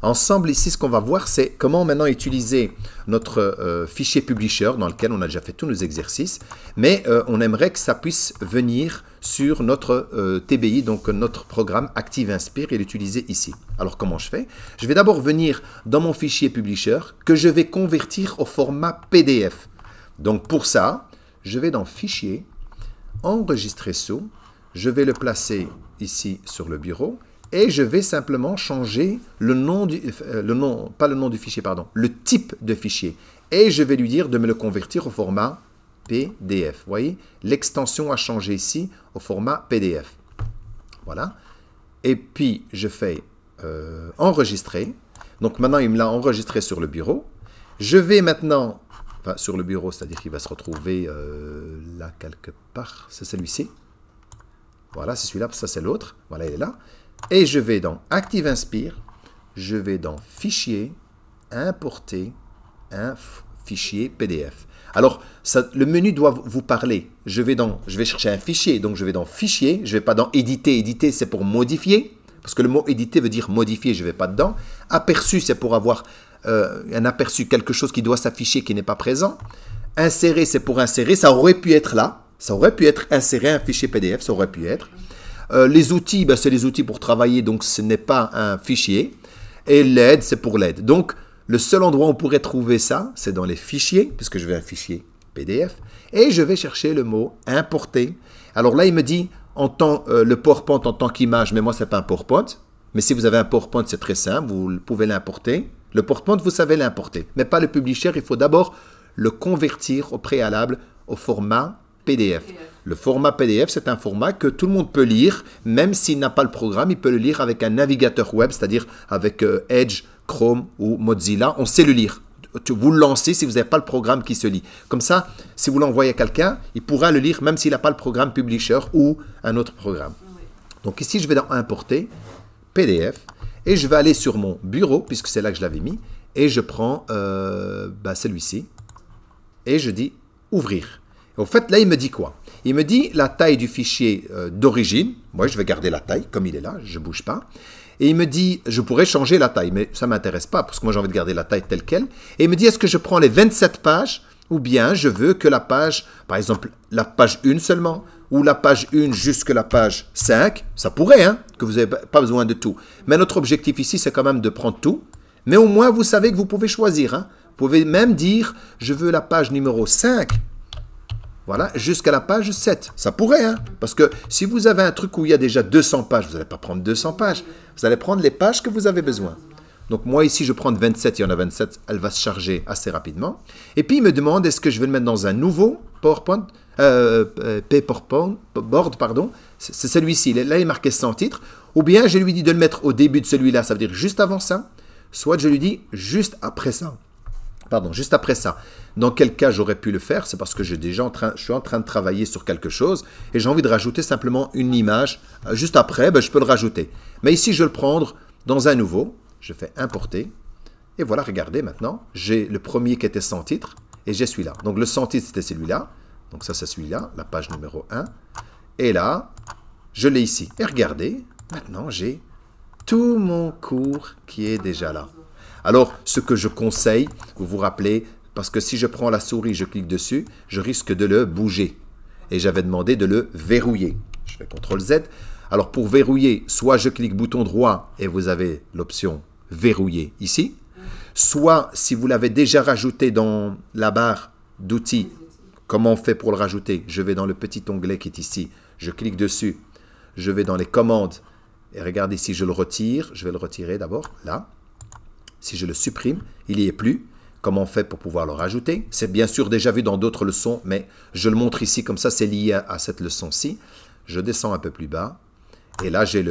Ensemble, ici, ce qu'on va voir, c'est comment maintenant utiliser notre fichier Publisher dans lequel on a déjà fait tous nos exercices, mais on aimerait que ça puisse venir sur notre TBI, donc notre programme ActiveInspire, et l'utiliser ici. Alors, comment je fais? Je vais d'abord venir dans mon fichier Publisher que je vais convertir au format PDF. Donc, pour ça, je vais dans Fichier, Enregistrer sous, je vais le placer ici sur le bureau, et je vais simplement changer le nom du, pas le nom du fichier, pardon, le type de fichier. Et je vais lui dire de me le convertir au format PDF. Vous voyez, l'extension a changé ici au format PDF. Voilà. Et puis, je fais enregistrer. Donc maintenant, il me l'a enregistré sur le bureau. Je vais maintenant, enfin sur le bureau, c'est-à-dire qu'il va se retrouver là quelque part. C'est celui-ci. Voilà, c'est celui-là, ça c'est l'autre. Voilà, il est là. Et je vais dans ActiveInspire, je vais dans Fichier, Importer un fichier PDF. Alors, ça, le menu doit vous parler. Je vais chercher un fichier, donc je vais dans Fichier, je ne vais pas dans Éditer. Éditer, c'est pour modifier, parce que le mot éditer veut dire modifier, je ne vais pas dedans. Aperçu, c'est pour avoir un aperçu, quelque chose qui doit s'afficher qui n'est pas présent. Insérer, c'est pour insérer, ça aurait pu être là, ça aurait pu être inséré un fichier PDF, ça aurait pu être. Les outils, ben, c'est les outils pour travailler, donc ce n'est pas un fichier. Et l'aide, c'est pour l'aide. Donc, le seul endroit où on pourrait trouver ça, c'est dans les fichiers, puisque je vais un fichier PDF, et je vais chercher le mot « importer ». Alors là, il me dit le PowerPoint en tant qu'image, mais moi, ce n'est pas un PowerPoint. Mais si vous avez un PowerPoint, c'est très simple, vous pouvez l'importer. Le PowerPoint, vous savez l'importer, mais pas le Publisher. Il faut d'abord le convertir au préalable au format PDF. Le format PDF, c'est un format que tout le monde peut lire, même s'il n'a pas le programme, il peut le lire avec un navigateur web, c'est-à-dire avec Edge, Chrome ou Mozilla. On sait le lire. Vous le lancez si vous n'avez pas le programme qui se lit. Comme ça, si vous l'envoyez à quelqu'un, il pourra le lire même s'il n'a pas le programme Publisher ou un autre programme. Donc ici, je vais dans Importer, PDF, et je vais aller sur mon bureau, puisque c'est là que je l'avais mis, et je prends celui-ci, et je dis Ouvrir. Au fait, là, il me dit quoi? Il me dit la taille du fichier d'origine. Moi, je vais garder la taille comme il est là, je ne bouge pas. Et il me dit, je pourrais changer la taille, mais ça ne m'intéresse pas, parce que moi, j'ai envie de garder la taille telle qu'elle. Et il me dit, est-ce que je prends les 27 pages, ou bien je veux que la page, par exemple, la page 1 seulement, ou la page 1 jusqu'à la page 5, ça pourrait, hein, que vous n'avez pas besoin de tout. Mais notre objectif ici, c'est quand même de prendre tout. Mais au moins, vous savez que vous pouvez choisir. Hein. Vous pouvez même dire, je veux la page numéro 5. Voilà, jusqu'à la page 7. Ça pourrait, hein? Parce que si vous avez un truc où il y a déjà 200 pages, vous n'allez pas prendre 200 pages. Vous allez prendre les pages que vous avez besoin. Donc moi ici, je prends 27, il y en a 27, elle va se charger assez rapidement. Et puis il me demande, est-ce que je vais le mettre dans un nouveau PowerPoint, Paperpoint Board, pardon. C'est celui-ci, là il est marqué sans titre. Ou bien je lui dis de le mettre au début de celui-là, ça veut dire juste avant ça. Soit je lui dis juste après ça. Pardon, juste après ça. Dans quel cas j'aurais pu le faire? C'est parce que je suis en train de travailler sur quelque chose et j'ai envie de rajouter simplement une image. Juste après, je peux le rajouter. Mais ici, je vais le prendre dans un nouveau. Je fais importer. Et voilà, regardez maintenant. J'ai le premier qui était sans titre et j'ai celui-là. Donc le sans titre, c'était celui-là. Donc ça, c'est celui-là, la page numéro 1. Et là, je l'ai ici. Et regardez, maintenant, j'ai tout mon cours qui est déjà là. Alors, ce que je conseille, vous vous rappelez, parce que si je prends la souris, je clique dessus, je risque de le bouger. Et j'avais demandé de le verrouiller. Je fais CTRL-Z. Alors, pour verrouiller, soit je clique bouton droit et vous avez l'option verrouiller ici. Soit, si vous l'avez déjà rajouté dans la barre d'outils, comment on fait pour le rajouter? Je vais dans le petit onglet qui est ici. Je clique dessus. Je vais dans les commandes. Et regardez, si je le retire, je vais le retirer d'abord, là. Si je le supprime, il n'y est plus. Comment on fait pour pouvoir le rajouter? C'est bien sûr déjà vu dans d'autres leçons, mais je le montre ici, comme ça c'est lié à cette leçon-ci. Je descends un peu plus bas, et là j'ai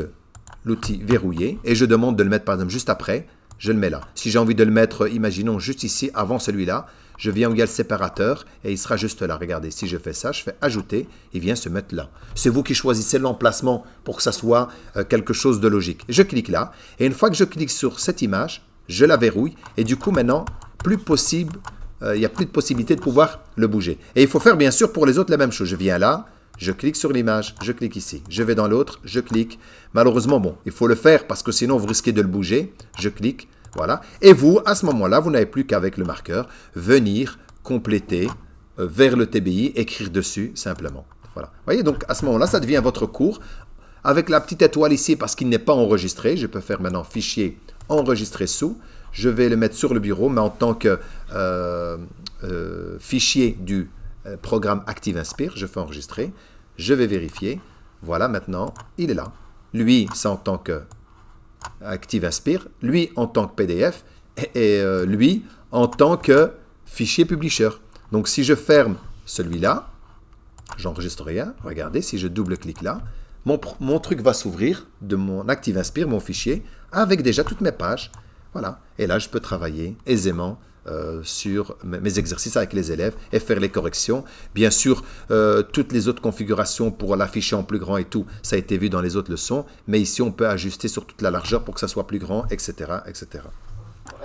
l'outil verrouillé, et je demande de le mettre par exemple juste après, je le mets là. Si j'ai envie de le mettre, imaginons juste ici, avant celui-là, je viens où il y a le séparateur, et il sera juste là. Regardez, si je fais ça, je fais ajouter, il vient se mettre là. C'est vous qui choisissez l'emplacement pour que ça soit quelque chose de logique. Je clique là, et une fois que je clique sur cette image, je la verrouille, et du coup maintenant, plus possible, il n'y a plus de possibilité de pouvoir le bouger. Et il faut faire bien sûr pour les autres la même chose. Je viens là, je clique sur l'image, je clique ici. Je vais dans l'autre, je clique. Malheureusement, bon, il faut le faire parce que sinon vous risquez de le bouger. Je clique, Voilà. Et vous, à ce moment-là, vous n'avez plus qu'avec le marqueur, venir compléter vers le TBI, écrire dessus simplement. Voilà. Vous voyez, donc à ce moment-là, ça devient votre cours. Avec la petite étoile ici, parce qu'il n'est pas enregistré, je peux faire maintenant fichier enregistrer sous. Je vais le mettre sur le bureau, mais en tant que fichier du programme ActiveInspire, je fais enregistrer. Je vais vérifier. Voilà, maintenant, il est là. Lui, c'est en tant que ActiveInspire, lui en tant que PDF et lui en tant que fichier publisher. Donc si je ferme celui-là, j'enregistre rien, regardez, si je double-clique là, mon truc va s'ouvrir de mon ActiveInspire, mon fichier, avec déjà toutes mes pages. Voilà, et là je peux travailler aisément sur mes exercices avec les élèves et faire les corrections. Bien sûr, toutes les autres configurations pour l'afficher en plus grand et tout, ça a été vu dans les autres leçons, mais ici on peut ajuster sur toute la largeur pour que ça soit plus grand, etc., etc.